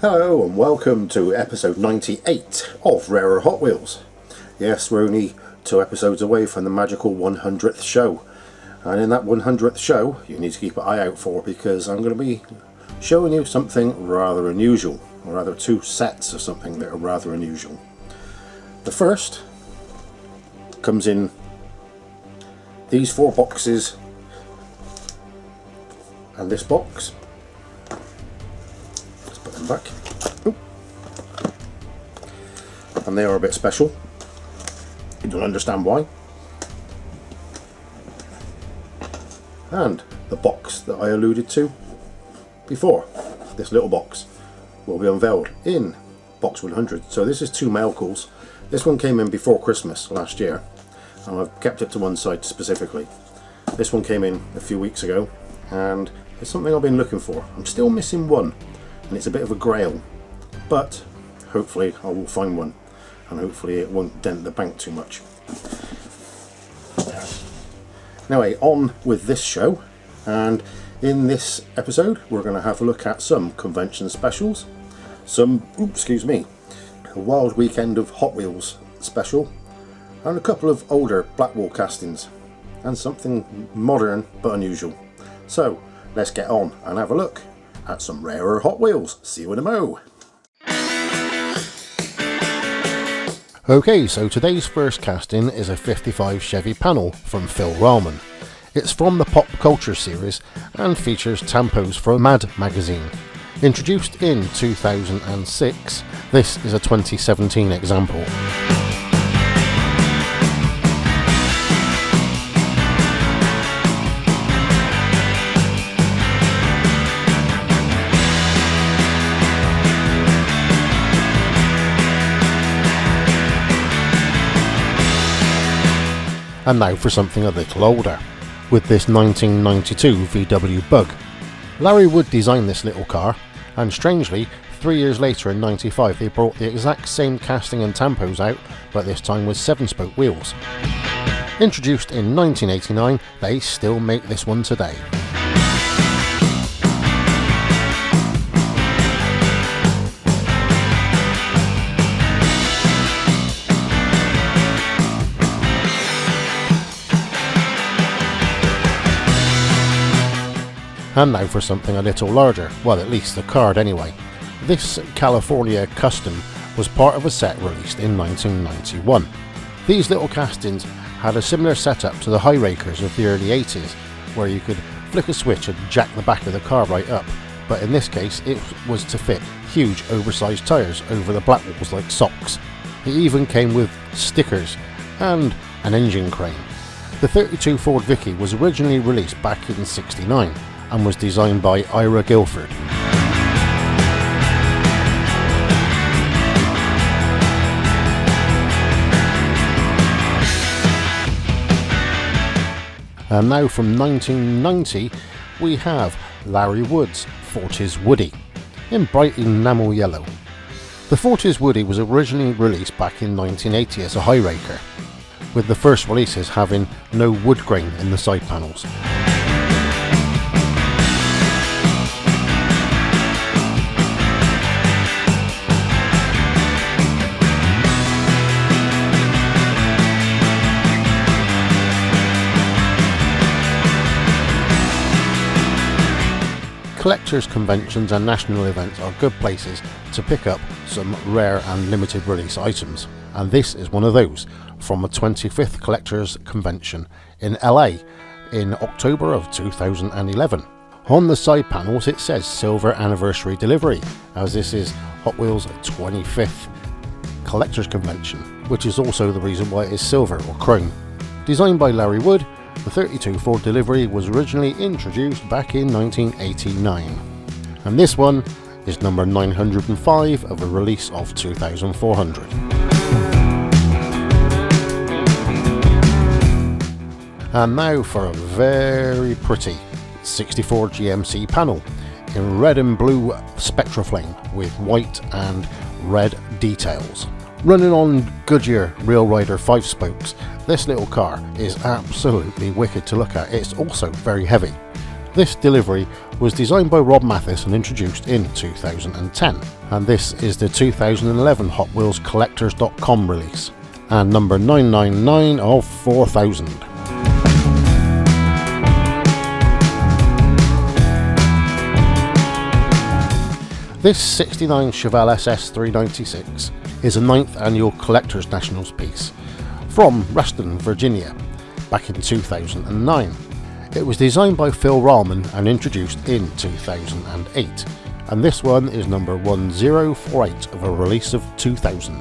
Hello and welcome to episode 98 of Rarer Hot Wheels. Yes, we're only 2 episodes away from the magical 100th show. And in that 100th show, you need to keep an eye out for, because I'm going to be showing you something rather unusual. Or rather 2 sets of something that are rather unusual. The first comes in these 4 boxes and this box. Let's put them back. Oop. And they are a bit special. You don't understand why. And the box that I alluded to before, this little box, will be unveiled in box 100. So this is 2 mail calls. This one came in before Christmas last year, and I've kept it to one side specifically. This one came in a few weeks ago, and it's something I've been looking for. I'm still missing one, and it's a bit of a grail, but hopefully I will find one, and hopefully it won't dent the bank too much. Anyway, on with this show, and in this episode we're going to have a look at some convention specials, a Wild Weekend of Hot Wheels special, and a couple of older Blackwall castings, and something modern but unusual. So let's get on and have a look at some rarer Hot Wheels. See you in a mo. Okay, so today's first casting is a 55 Chevy panel from Phil Rahman. It's from the Pop Culture series and features tampos from Mad magazine. Introduced in 2006, this is a 2017 example. And now for something a little older, with this 1992 VW Bug. Larry Wood designed this little car, and strangely, 3 years later in 95 they brought the exact same casting and tampos out, but this time with 7-spoke wheels. Introduced in 1989, they still make this one today. And now for something a little larger, well, at least the card anyway. This California Custom was part of a set released in 1991. These little castings had a similar setup to the High Rakers of the early 80s, where you could flick a switch and jack the back of the car right up, but in this case it was to fit huge oversized tyres over the Blackwalls like socks. It even came with stickers and an engine crane. The 32 Ford Vicky was originally released back in '69, and was designed by Ira Guilford. And now from 1990 we have Larry Wood's Fortis Woody in bright enamel yellow. The Fortis Woody was originally released back in 1980 as a High Raker, with the first releases having no wood grain in the side panels. Collectors' conventions and national events are good places to pick up some rare and limited release items, and this is one of those from the 25th Collectors' Convention in LA in October of 2011. On the side panels it says Silver Anniversary Delivery, as this is Hot Wheels' 25th Collectors' Convention, which is also the reason why it is silver or chrome. Designed by Larry Wood, the 32 Ford Delivery was originally introduced back in 1989, and this one is number 905 of a release of 2,400. And now for a very pretty 64 GMC panel in red and blue Spectraflame with white and red details. Running on Goodyear Real Rider 5 spokes, this little car is absolutely wicked to look at. It's also very heavy. This delivery was designed by Rob Mathis and introduced in 2010, and this is the 2011 Hot Wheels Collectors.com release, and number 999 of 4000. This 69 Chevelle SS 396 is a 9th annual Collectors Nationals piece from Reston, Virginia, back in 2009. It was designed by Phil Rallman and introduced in 2008, and this one is number 1048 of a release of 2000.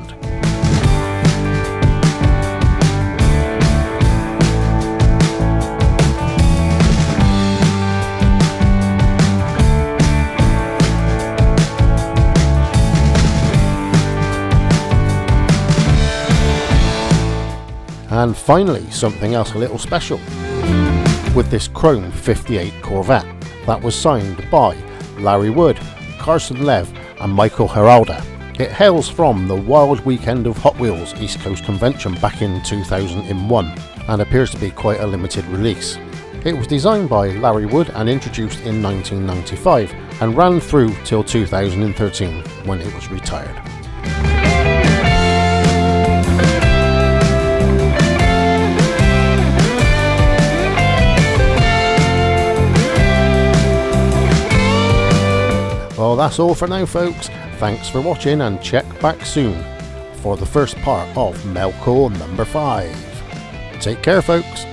And finally, something else a little special, with this Chrome 58 Corvette that was signed by Larry Wood, Carson Lev and Michael Heralda. It hails from the Wild Weekend of Hot Wheels East Coast Convention back in 2001 and appears to be quite a limited release. It was designed by Larry Wood and introduced in 1995 and ran through till 2013 when it was retired. Well, that's all for now, folks. Thanks for watching, and check back soon for the first part of Melco number 5. Take care, folks.